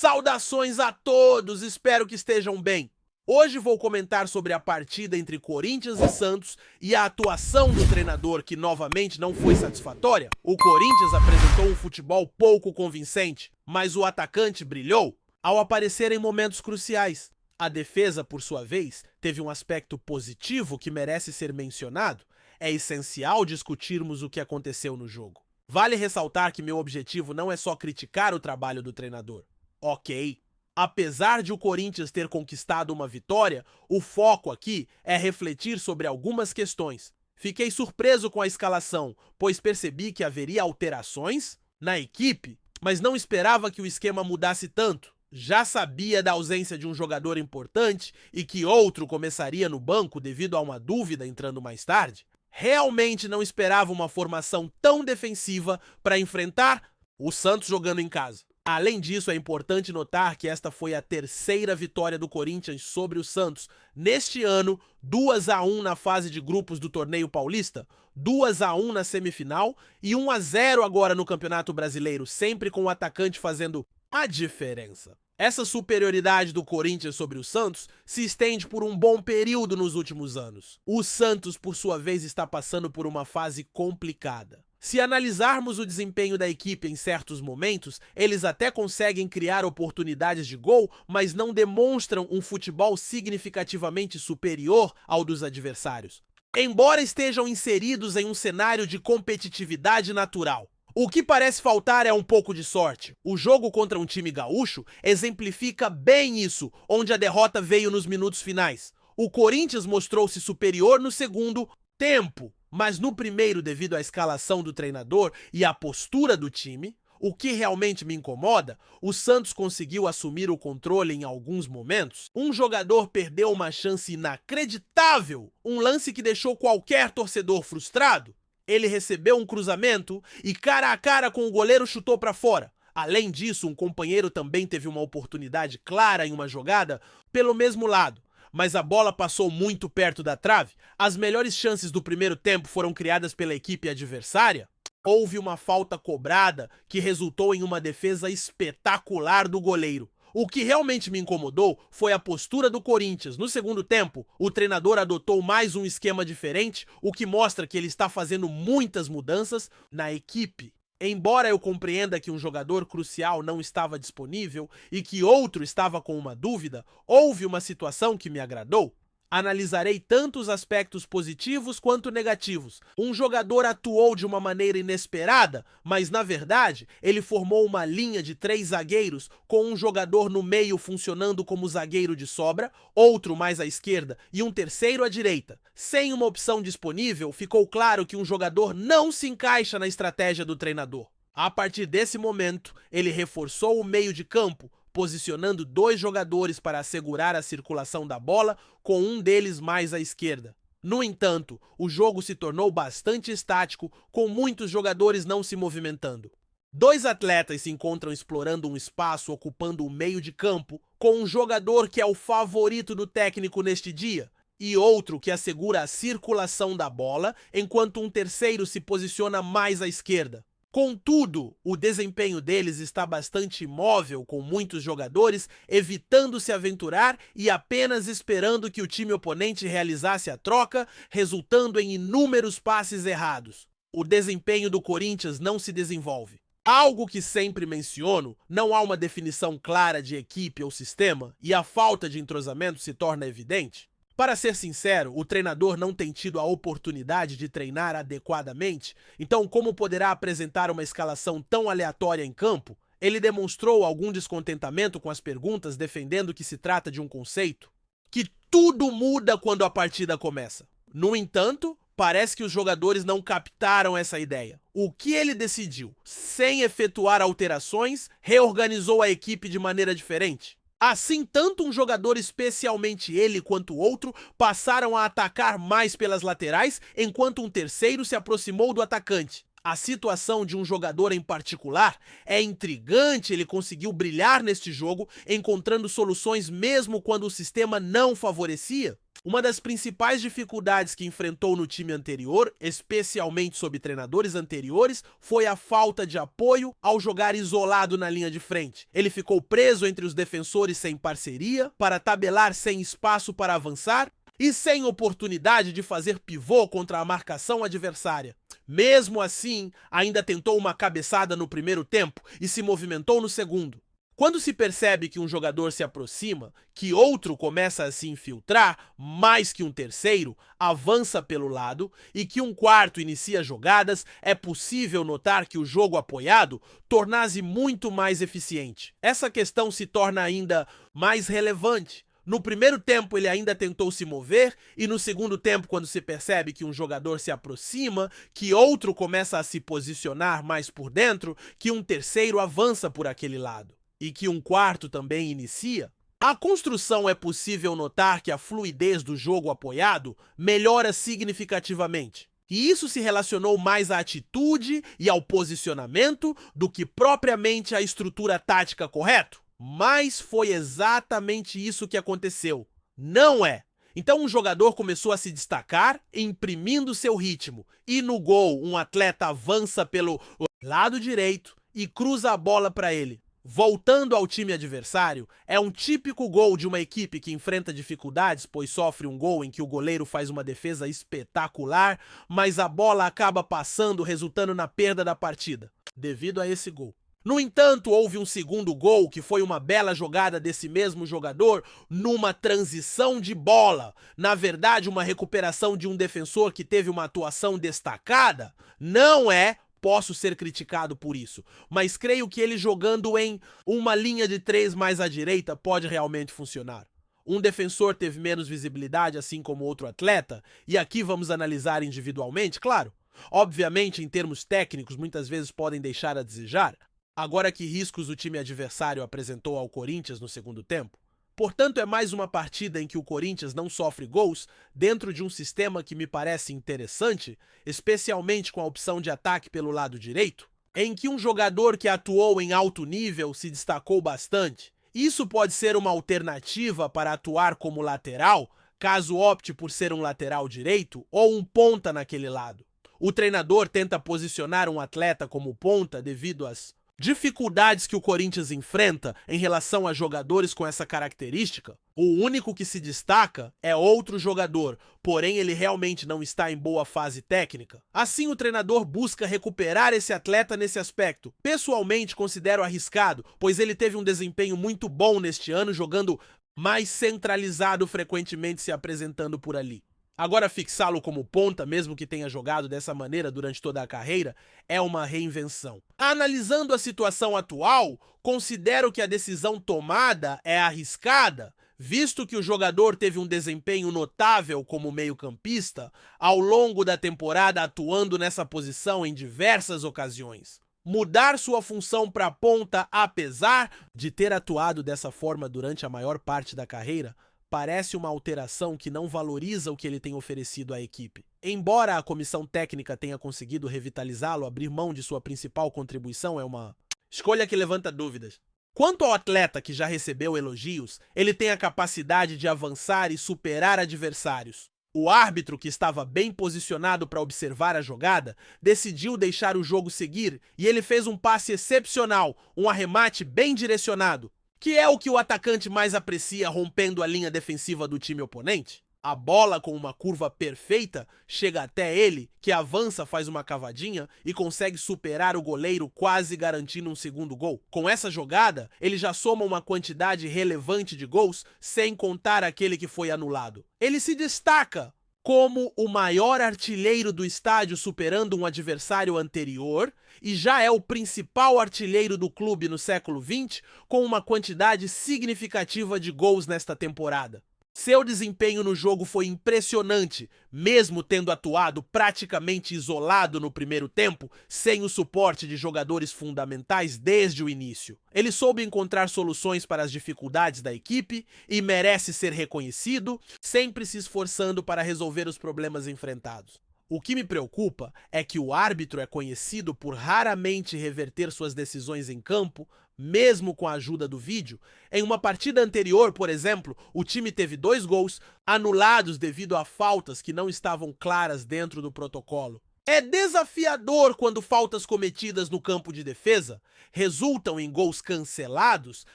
Saudações a todos, espero que estejam bem. Hoje vou comentar sobre a partida entre Corinthians e Santos e a atuação do treinador que novamente não foi satisfatória. O Corinthians apresentou um futebol pouco convincente, mas o atacante brilhou ao aparecer em momentos cruciais. A defesa, por sua vez, teve um aspecto positivo que merece ser mencionado. É essencial discutirmos o que aconteceu no jogo. Vale ressaltar que meu objetivo não é só criticar o trabalho do treinador. Ok. Apesar de o Corinthians ter conquistado uma vitória, o foco aqui é refletir sobre algumas questões. Fiquei surpreso com a escalação, pois percebi que haveria alterações na equipe, mas não esperava que o esquema mudasse tanto. Já sabia da ausência de um jogador importante e que outro começaria no banco devido a uma dúvida entrando mais tarde. Realmente não esperava uma formação tão defensiva para enfrentar o Santos jogando em casa. Além disso, é importante notar que esta foi a terceira vitória do Corinthians sobre o Santos neste ano, 2-1 na fase de grupos do Torneio Paulista, 2-1 na semifinal e 1-0 agora no Campeonato Brasileiro, sempre com o atacante fazendo a diferença. Essa superioridade do Corinthians sobre o Santos se estende por um bom período nos últimos anos. O Santos, por sua vez, está passando por uma fase complicada. Se analisarmos o desempenho da equipe em certos momentos, eles até conseguem criar oportunidades de gol, mas não demonstram um futebol significativamente superior ao dos adversários. Embora estejam inseridos em um cenário de competitividade natural. O que parece faltar é um pouco de sorte. O jogo contra um time gaúcho exemplifica bem isso, onde a derrota veio nos minutos finais. O Corinthians mostrou-se superior no segundo tempo, mas no primeiro, devido à escalação do treinador e à postura do time, o que realmente me incomoda, o Santos conseguiu assumir o controle em alguns momentos. Um jogador perdeu uma chance inacreditável, um lance que deixou qualquer torcedor frustrado. Ele recebeu um cruzamento e cara a cara com o goleiro chutou para fora. Além disso, um companheiro também teve uma oportunidade clara em uma jogada pelo mesmo lado, mas a bola passou muito perto da trave. As melhores chances do primeiro tempo foram criadas pela equipe adversária. Houve uma falta cobrada que resultou em uma defesa espetacular do goleiro. O que realmente me incomodou foi a postura do Corinthians. No segundo tempo, o treinador adotou mais um esquema diferente, o que mostra que ele está fazendo muitas mudanças na equipe. Embora eu compreenda que um jogador crucial não estava disponível e que outro estava com uma dúvida, houve uma situação que me agradou. Analisarei tanto os aspectos positivos quanto negativos. Um jogador atuou de uma maneira inesperada, mas na verdade ele formou uma linha de 3 zagueiros com um jogador no meio funcionando como zagueiro de sobra, outro mais à esquerda e um terceiro à direita. Sem uma opção disponível, ficou claro que um jogador não se encaixa na estratégia do treinador. A partir desse momento, ele reforçou o meio de campo, posicionando 2 jogadores para assegurar a circulação da bola, com um deles mais à esquerda. No entanto, o jogo se tornou bastante estático, com muitos jogadores não se movimentando. 2 atletas se encontram explorando um espaço ocupando o meio de campo, com um jogador que é o favorito do técnico neste dia, e outro que assegura a circulação da bola, enquanto um terceiro se posiciona mais à esquerda. Contudo, o desempenho deles está bastante imóvel, com muitos jogadores evitando se aventurar e apenas esperando que o time oponente realizasse a troca, resultando em inúmeros passes errados. O desempenho do Corinthians não se desenvolve. Algo que sempre menciono, não há uma definição clara de equipe ou sistema e a falta de entrosamento se torna evidente. Para ser sincero, o treinador não tem tido a oportunidade de treinar adequadamente, então como poderá apresentar uma escalação tão aleatória em campo? Ele demonstrou algum descontentamento com as perguntas, defendendo que se trata de um conceito que tudo muda quando a partida começa. No entanto, parece que os jogadores não captaram essa ideia. O que ele decidiu? Sem efetuar alterações, reorganizou a equipe de maneira diferente. Assim, tanto um jogador, especialmente ele, quanto o outro, passaram a atacar mais pelas laterais, enquanto um terceiro se aproximou do atacante. A situação de um jogador em particular é intrigante, ele conseguiu brilhar neste jogo, encontrando soluções mesmo quando o sistema não favorecia. Uma das principais dificuldades que enfrentou no time anterior, especialmente sob treinadores anteriores, foi a falta de apoio ao jogar isolado na linha de frente. Ele ficou preso entre os defensores sem parceria, para tabelar sem espaço para avançar e sem oportunidade de fazer pivô contra a marcação adversária. Mesmo assim, ainda tentou uma cabeçada no primeiro tempo e se movimentou no segundo. Quando se percebe que um jogador se aproxima, que outro começa a se infiltrar, mais que um terceiro, avança pelo lado e que um quarto inicia jogadas, é possível notar que o jogo apoiado torna-se muito mais eficiente. Essa questão se torna ainda mais relevante. No primeiro tempo ele ainda tentou se mover e no segundo tempo, quando se percebe que um jogador se aproxima, que outro começa a se posicionar mais por dentro, que um terceiro avança por aquele lado e que um quarto também inicia, a construção é possível notar que a fluidez do jogo apoiado melhora significativamente. E isso se relacionou mais à atitude e ao posicionamento do que propriamente à estrutura tática correta. Mas foi exatamente isso que aconteceu. Não é. Então um jogador começou a se destacar, imprimindo seu ritmo. E no gol, um atleta avança pelo lado direito e cruza a bola para ele. Voltando ao time adversário, é um típico gol de uma equipe que enfrenta dificuldades, pois sofre um gol em que o goleiro faz uma defesa espetacular, mas a bola acaba passando, resultando na perda da partida, devido a esse gol. No entanto, houve um segundo gol, que foi uma bela jogada desse mesmo jogador numa transição de bola. Na verdade, uma recuperação de um defensor que teve uma atuação destacada. Não é... Posso ser criticado por isso, mas creio que ele jogando em uma linha de 3 mais à direita pode realmente funcionar. Um defensor teve menos visibilidade, assim como outro atleta, e aqui vamos analisar individualmente, claro. Obviamente, em termos técnicos, muitas vezes podem deixar a desejar. Agora, que riscos o time adversário apresentou ao Corinthians no segundo tempo? Portanto, é mais uma partida em que o Corinthians não sofre gols dentro de um sistema que me parece interessante, especialmente com a opção de ataque pelo lado direito, em que um jogador que atuou em alto nível se destacou bastante. Isso pode ser uma alternativa para atuar como lateral, caso opte por ser um lateral direito ou um ponta naquele lado. O treinador tenta posicionar um atleta como ponta devido às dificuldades que o Corinthians enfrenta em relação a jogadores com essa característica. O único que se destaca é outro jogador, porém ele realmente não está em boa fase técnica. Assim, o treinador busca recuperar esse atleta nesse aspecto. Pessoalmente, considero arriscado, pois ele teve um desempenho muito bom neste ano, jogando mais centralizado, frequentemente se apresentando por ali. Agora, fixá-lo como ponta, mesmo que tenha jogado dessa maneira durante toda a carreira, é uma reinvenção. Analisando a situação atual, considero que a decisão tomada é arriscada, visto que o jogador teve um desempenho notável como meio-campista ao longo da temporada, atuando nessa posição em diversas ocasiões. Mudar sua função para ponta, apesar de ter atuado dessa forma durante a maior parte da carreira, parece uma alteração que não valoriza o que ele tem oferecido à equipe. Embora a comissão técnica tenha conseguido revitalizá-lo, abrir mão de sua principal contribuição é uma escolha que levanta dúvidas. Quanto ao atleta que já recebeu elogios, ele tem a capacidade de avançar e superar adversários. O árbitro, que estava bem posicionado para observar a jogada, decidiu deixar o jogo seguir e ele fez um passe excepcional, um arremate bem direcionado, que é o que o atacante mais aprecia, rompendo a linha defensiva do time oponente. A bola, com uma curva perfeita, chega até ele, que avança, faz uma cavadinha e consegue superar o goleiro, quase garantindo um segundo gol. Com essa jogada, ele já soma uma quantidade relevante de gols, sem contar aquele que foi anulado. Ele se destaca como o maior artilheiro do estádio, superando um adversário anterior, e já é o principal artilheiro do clube no século XX, com uma quantidade significativa de gols nesta temporada. Seu desempenho no jogo foi impressionante, mesmo tendo atuado praticamente isolado no primeiro tempo, sem o suporte de jogadores fundamentais desde o início. Ele soube encontrar soluções para as dificuldades da equipe e merece ser reconhecido, sempre se esforçando para resolver os problemas enfrentados. O que me preocupa é que o árbitro é conhecido por raramente reverter suas decisões em campo, mesmo com a ajuda do vídeo. Em uma partida anterior, por exemplo, o time teve 2 gols anulados devido a faltas que não estavam claras dentro do protocolo. É desafiador quando faltas cometidas no campo de defesa resultam em gols cancelados,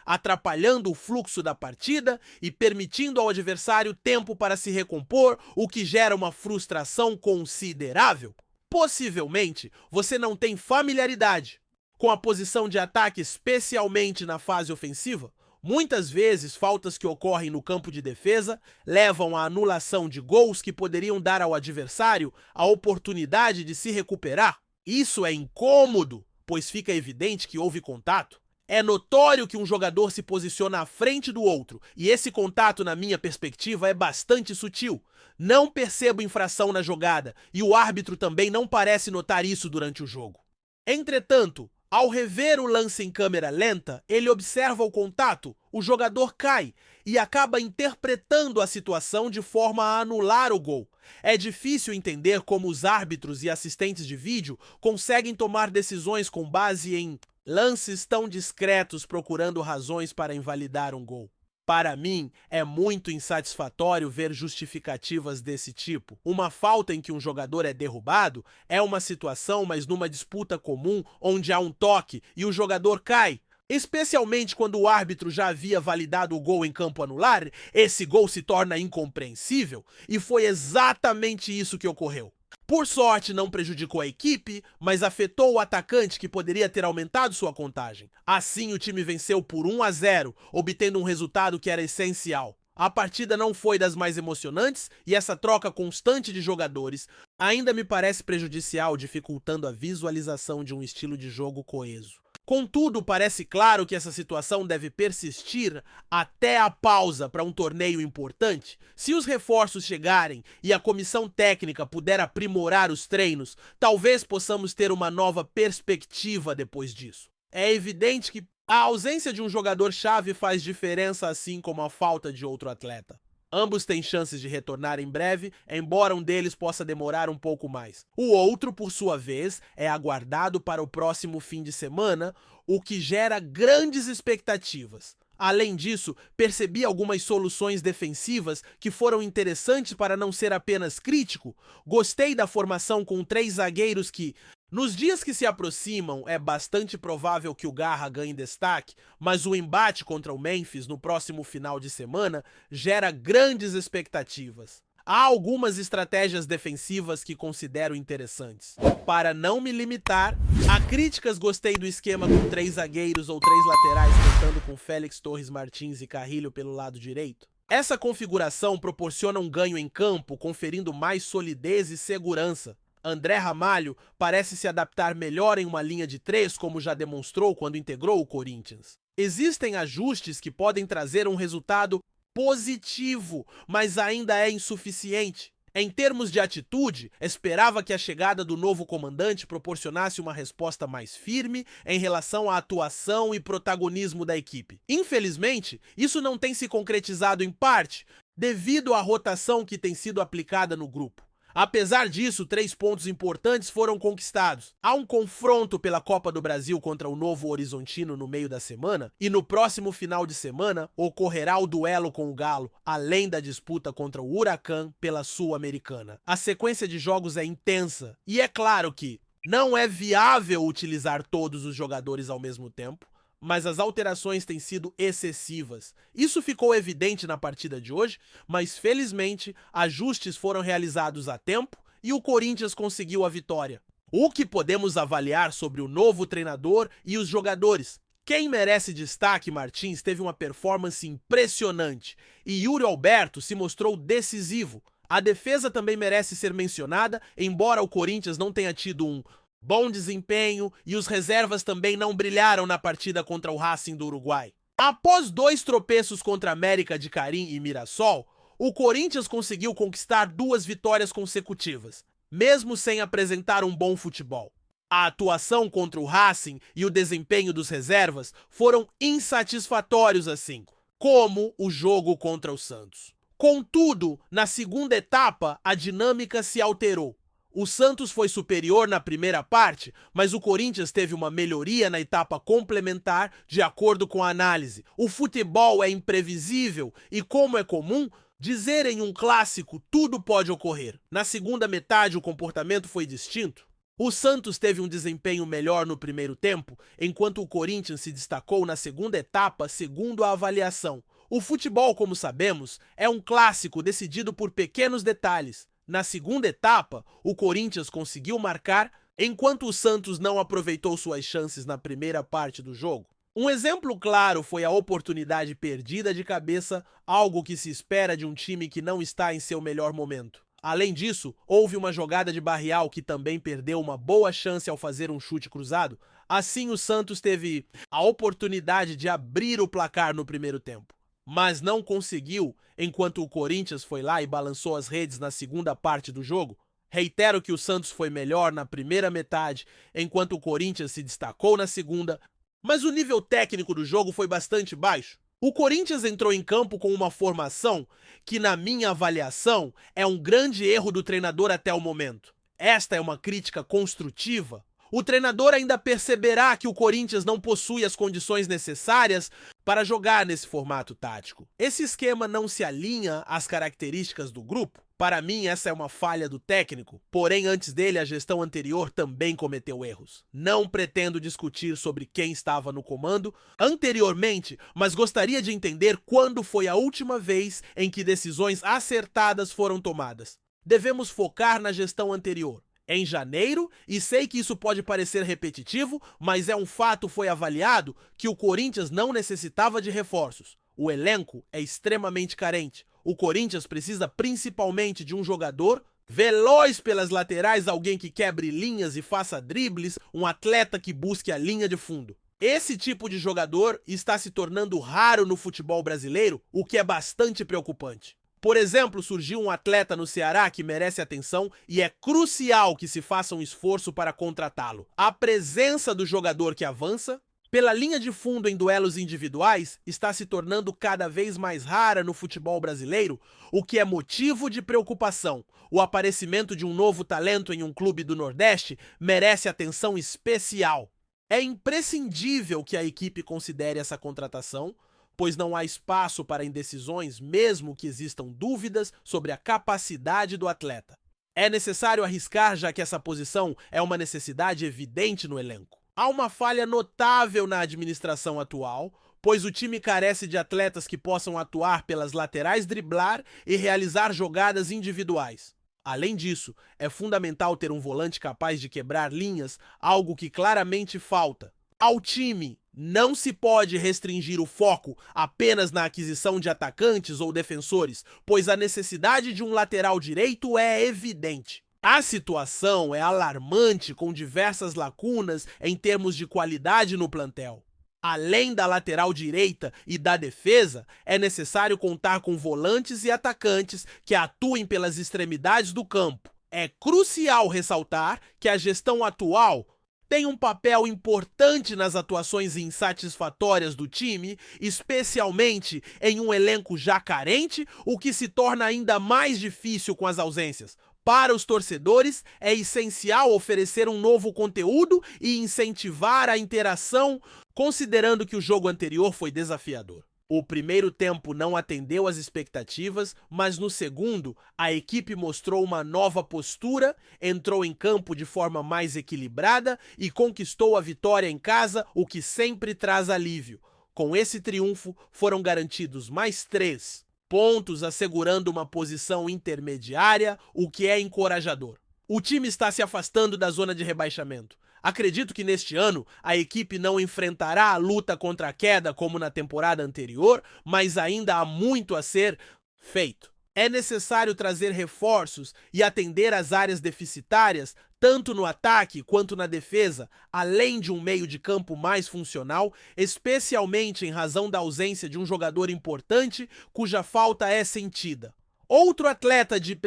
atrapalhando o fluxo da partida e permitindo ao adversário tempo para se recompor, o que gera uma frustração considerável. Possivelmente, você não tem familiaridade com a posição de ataque, especialmente na fase ofensiva. Muitas vezes, faltas que ocorrem no campo de defesa levam à anulação de gols que poderiam dar ao adversário a oportunidade de se recuperar. Isso é incômodo, pois fica evidente que houve contato. É notório que um jogador se posiciona à frente do outro, e esse contato, na minha perspectiva, é bastante sutil. Não percebo infração na jogada, e o árbitro também não parece notar isso durante o jogo. Entretanto, ao rever o lance em câmera lenta, ele observa o contato, o jogador cai e acaba interpretando a situação de forma a anular o gol. É difícil entender como os árbitros e assistentes de vídeo conseguem tomar decisões com base em lances tão discretos procurando razões para invalidar um gol. Para mim, é muito insatisfatório ver justificativas desse tipo. Uma falta em que um jogador é derrubado é uma situação, mas numa disputa comum onde há um toque e o jogador cai. Especialmente quando o árbitro já havia validado o gol em campo anular, esse gol se torna incompreensível e foi exatamente isso que ocorreu. Por sorte, não prejudicou a equipe, mas afetou o atacante, que poderia ter aumentado sua contagem. Assim, o time venceu por 1-0, obtendo um resultado que era essencial. A partida não foi das mais emocionantes e essa troca constante de jogadores ainda me parece prejudicial, dificultando a visualização de um estilo de jogo coeso. Contudo, parece claro que essa situação deve persistir até a pausa para um torneio importante. Se os reforços chegarem e a comissão técnica puder aprimorar os treinos, talvez possamos ter uma nova perspectiva depois disso. É evidente que a ausência de um jogador-chave faz diferença, assim como a falta de outro atleta. Ambos têm chances de retornar em breve, embora um deles possa demorar um pouco mais. O outro, por sua vez, é aguardado para o próximo fim de semana, o que gera grandes expectativas. Além disso, percebi algumas soluções defensivas que foram interessantes para não ser apenas crítico. Gostei da formação com 3 zagueiros que, nos dias que se aproximam, é bastante provável que o Garra ganhe destaque, mas o embate contra o Memphis no próximo final de semana gera grandes expectativas. Há algumas estratégias defensivas que considero interessantes. Para não me limitar a críticas, gostei do esquema com 3 zagueiros ou 3 laterais contando com Félix, Torres, Martins e Carrilho pelo lado direito. Essa configuração proporciona um ganho em campo, conferindo mais solidez e segurança. André Ramalho parece se adaptar melhor em uma linha de 3, como já demonstrou quando integrou o Corinthians. Existem ajustes que podem trazer um resultado positivo, mas ainda é insuficiente. Em termos de atitude, esperava que a chegada do novo comandante proporcionasse uma resposta mais firme em relação à atuação e protagonismo da equipe. Infelizmente, isso não tem se concretizado em parte devido à rotação que tem sido aplicada no grupo. Apesar disso, 3 pontos importantes foram conquistados. Há um confronto pela Copa do Brasil contra o Novo Horizontino no meio da semana, e no próximo final de semana ocorrerá o duelo com o Galo, além da disputa contra o Huracan pela Sul-Americana. A sequência de jogos é intensa, e é claro que não é viável utilizar todos os jogadores ao mesmo tempo, mas as alterações têm sido excessivas. Isso ficou evidente na partida de hoje, mas felizmente ajustes foram realizados a tempo e o Corinthians conseguiu a vitória. O que podemos avaliar sobre o novo treinador e os jogadores? Quem merece destaque, Martins, teve uma performance impressionante e Yuri Alberto se mostrou decisivo. A defesa também merece ser mencionada, embora o Corinthians não tenha tido um bom desempenho e os reservas também não brilharam na partida contra o Racing do Uruguai. Após 2 tropeços contra América de Carim e Mirassol, o Corinthians conseguiu conquistar 2 vitórias consecutivas, mesmo sem apresentar um bom futebol. A atuação contra o Racing e o desempenho dos reservas foram insatisfatórios, assim como o jogo contra o Santos. Contudo, na segunda etapa, a dinâmica se alterou. O Santos foi superior na primeira parte, mas o Corinthians teve uma melhoria na etapa complementar de acordo com a análise. O futebol é imprevisível e, como é comum, dizer em um clássico tudo pode ocorrer. Na segunda metade o comportamento foi distinto. O Santos teve um desempenho melhor no primeiro tempo, enquanto o Corinthians se destacou na segunda etapa segundo a avaliação. O futebol, como sabemos, é um clássico decidido por pequenos detalhes. Na segunda etapa, o Corinthians conseguiu marcar, enquanto o Santos não aproveitou suas chances na primeira parte do jogo. Um exemplo claro foi a oportunidade perdida de cabeça, algo que se espera de um time que não está em seu melhor momento. Além disso, houve uma jogada de Barrial que também perdeu uma boa chance ao fazer um chute cruzado. Assim, o Santos teve a oportunidade de abrir o placar no primeiro tempo, mas não conseguiu, enquanto o Corinthians foi lá e balançou as redes na segunda parte do jogo. Reitero que o Santos foi melhor na primeira metade, enquanto o Corinthians se destacou na segunda, mas o nível técnico do jogo foi bastante baixo. O Corinthians entrou em campo com uma formação que, na minha avaliação, é um grande erro do treinador até o momento. Esta é uma crítica construtiva. O treinador ainda perceberá que o Corinthians não possui as condições necessárias para jogar nesse formato tático. Esse esquema não se alinha às características do grupo. Para mim, essa é uma falha do técnico, porém antes dele a gestão anterior também cometeu erros. Não pretendo discutir sobre quem estava no comando anteriormente, mas gostaria de entender quando foi a última vez em que decisões acertadas foram tomadas. Devemos focar na gestão anterior. Em janeiro, e sei que isso pode parecer repetitivo, mas é um fato, foi avaliado que o Corinthians não necessitava de reforços. O elenco é extremamente carente. O Corinthians precisa principalmente de um jogador veloz pelas laterais, alguém que quebre linhas e faça dribles, um atleta que busque a linha de fundo. Esse tipo de jogador está se tornando raro no futebol brasileiro, o que é bastante preocupante. Por exemplo, surgiu um atleta no Ceará que merece atenção e é crucial que se faça um esforço para contratá-lo. A presença do jogador que avança pela linha de fundo em duelos individuais está se tornando cada vez mais rara no futebol brasileiro, o que é motivo de preocupação. O aparecimento de um novo talento em um clube do Nordeste merece atenção especial. É imprescindível que a equipe considere essa contratação, pois não há espaço para indecisões, mesmo que existam dúvidas sobre a capacidade do atleta. É necessário arriscar, já que essa posição é uma necessidade evidente no elenco. Há uma falha notável na administração atual, pois o time carece de atletas que possam atuar pelas laterais, driblar e realizar jogadas individuais. Além disso, é fundamental ter um volante capaz de quebrar linhas, algo que claramente falta. Ao time, não se pode restringir o foco apenas na aquisição de atacantes ou defensores, pois a necessidade de um lateral direito é evidente. A situação é alarmante, com diversas lacunas em termos de qualidade no plantel. Além da lateral direita e da defesa, é necessário contar com volantes e atacantes que atuem pelas extremidades do campo. É crucial ressaltar que a gestão atual tem um papel importante nas atuações insatisfatórias do time, especialmente em um elenco já carente, o que se torna ainda mais difícil com as ausências. Para os torcedores, é essencial oferecer um novo conteúdo e incentivar a interação, considerando que o jogo anterior foi desafiador. O primeiro tempo não atendeu às expectativas, mas no segundo, a equipe mostrou uma nova postura, entrou em campo de forma mais equilibrada e conquistou a vitória em casa, o que sempre traz alívio. Com esse triunfo, foram garantidos mais 3 pontos, assegurando uma posição intermediária, o que é encorajador. O time está se afastando da zona de rebaixamento. Acredito que neste ano a equipe não enfrentará a luta contra a queda como na temporada anterior, mas ainda há muito a ser feito. É necessário trazer reforços e atender às áreas deficitárias, tanto no ataque quanto na defesa, além de um meio de campo mais funcional, especialmente em razão da ausência de um jogador importante cuja falta é sentida. Outro atleta de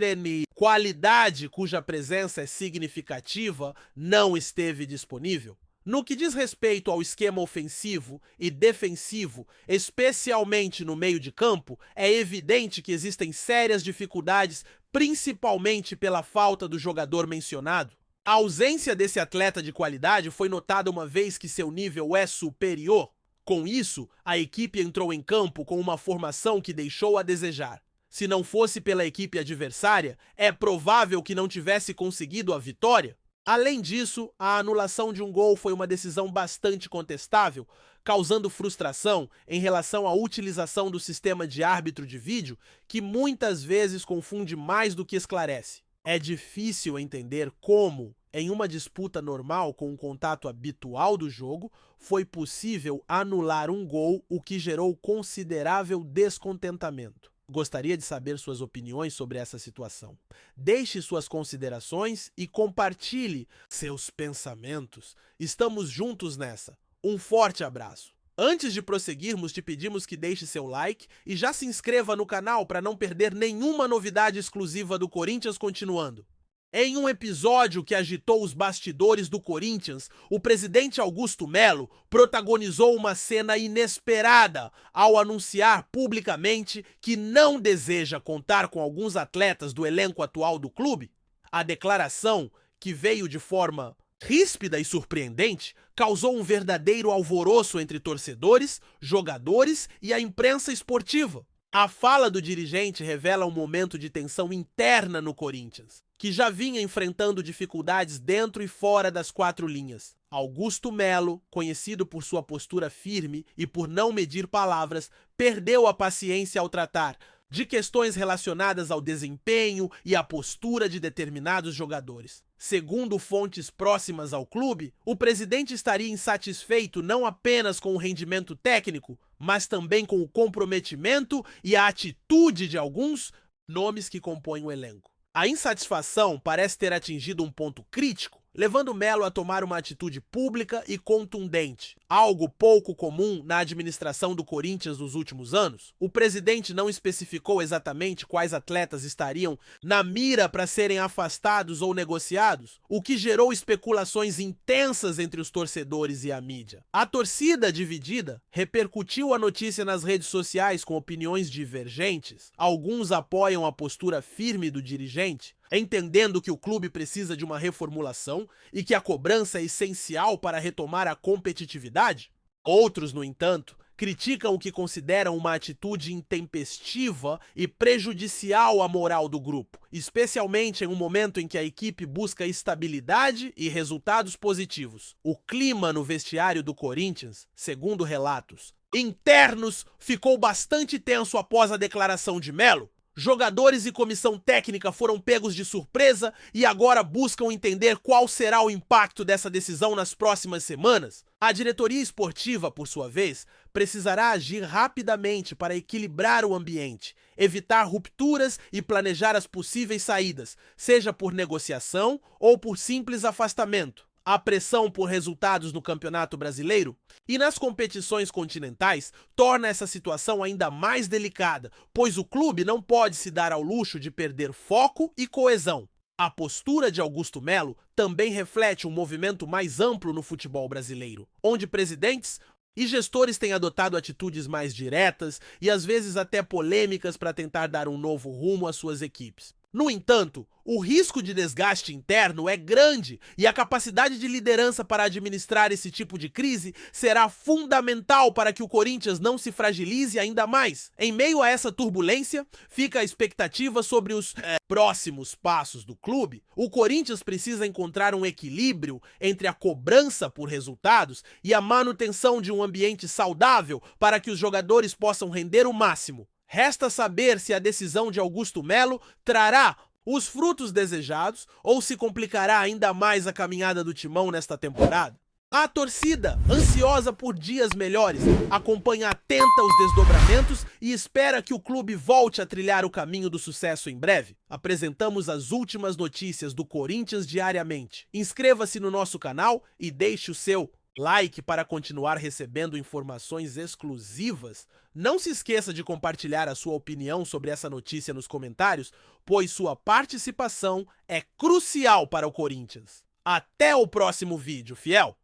qualidade cuja presença é significativa não esteve disponível. No que diz respeito ao esquema ofensivo e defensivo, especialmente no meio de campo, é evidente que existem sérias dificuldades, principalmente pela falta do jogador mencionado. A ausência desse atleta de qualidade foi notada uma vez que seu nível é superior. Com isso, a equipe entrou em campo com uma formação que deixou a desejar. Se não fosse pela equipe adversária, é provável que não tivesse conseguido a vitória. Além disso, a anulação de um gol foi uma decisão bastante contestável, causando frustração em relação à utilização do sistema de árbitro de vídeo, que muitas vezes confunde mais do que esclarece. É difícil entender como, em uma disputa normal com o contato habitual do jogo, foi possível anular um gol, o que gerou considerável descontentamento. Gostaria de saber suas opiniões sobre essa situação. Deixe suas considerações e compartilhe seus pensamentos. Estamos juntos nessa. Um forte abraço. Antes de prosseguirmos, te pedimos que deixe seu like e já se inscreva no canal para não perder nenhuma novidade exclusiva do Corinthians continuando. Em um episódio que agitou os bastidores do Corinthians, o presidente Augusto Melo protagonizou uma cena inesperada ao anunciar publicamente que não deseja contar com alguns atletas do elenco atual do clube. A declaração, que veio de forma ríspida e surpreendente, causou um verdadeiro alvoroço entre torcedores, jogadores e a imprensa esportiva. A fala do dirigente revela um momento de tensão interna no Corinthians, que já vinha enfrentando dificuldades dentro e fora das quatro linhas. Augusto Melo, conhecido por sua postura firme e por não medir palavras, perdeu a paciência ao tratar de questões relacionadas ao desempenho e à postura de determinados jogadores. Segundo fontes próximas ao clube, o presidente estaria insatisfeito não apenas com o rendimento técnico, mas também com o comprometimento e a atitude de alguns nomes que compõem o elenco. A insatisfação parece ter atingido um ponto crítico, levando Melo a tomar uma atitude pública e contundente, algo pouco comum na administração do Corinthians nos últimos anos. O presidente não especificou exatamente quais atletas estariam na mira para serem afastados ou negociados, o que gerou especulações intensas entre os torcedores e a mídia. A torcida dividida repercutiu a notícia nas redes sociais com opiniões divergentes. Alguns apoiam a postura firme do dirigente, entendendo que o clube precisa de uma reformulação e que a cobrança é essencial para retomar a competitividade. Outros, no entanto, criticam o que consideram uma atitude intempestiva e prejudicial à moral do grupo, especialmente em um momento em que a equipe busca estabilidade e resultados positivos. O clima no vestiário do Corinthians, segundo relatos internos, ficou bastante tenso após a declaração de Melo. Jogadores e comissão técnica foram pegos de surpresa e agora buscam entender qual será o impacto dessa decisão nas próximas semanas. A diretoria esportiva, por sua vez, precisará agir rapidamente para equilibrar o ambiente, evitar rupturas e planejar as possíveis saídas, seja por negociação ou por simples afastamento. A pressão por resultados no Campeonato Brasileiro e nas competições continentais torna essa situação ainda mais delicada, pois o clube não pode se dar ao luxo de perder foco e coesão. A postura de Augusto Melo também reflete um movimento mais amplo no futebol brasileiro, onde presidentes e gestores têm adotado atitudes mais diretas e às vezes até polêmicas para tentar dar um novo rumo às suas equipes. No entanto, o risco de desgaste interno é grande e a capacidade de liderança para administrar esse tipo de crise será fundamental para que o Corinthians não se fragilize ainda mais. Em meio a essa turbulência, fica a expectativa sobre os próximos passos do clube. O Corinthians precisa encontrar um equilíbrio entre a cobrança por resultados e a manutenção de um ambiente saudável para que os jogadores possam render o máximo. Resta saber se a decisão de Augusto Melo trará os frutos desejados ou se complicará ainda mais a caminhada do Timão nesta temporada. A torcida, ansiosa por dias melhores, acompanha atenta os desdobramentos e espera que o clube volte a trilhar o caminho do sucesso em breve. Apresentamos as últimas notícias do Corinthians diariamente. Inscreva-se no nosso canal e deixe o seu like para continuar recebendo informações exclusivas. Não se esqueça de compartilhar a sua opinião sobre essa notícia nos comentários, pois sua participação é crucial para o Corinthians. Até o próximo vídeo, fiel!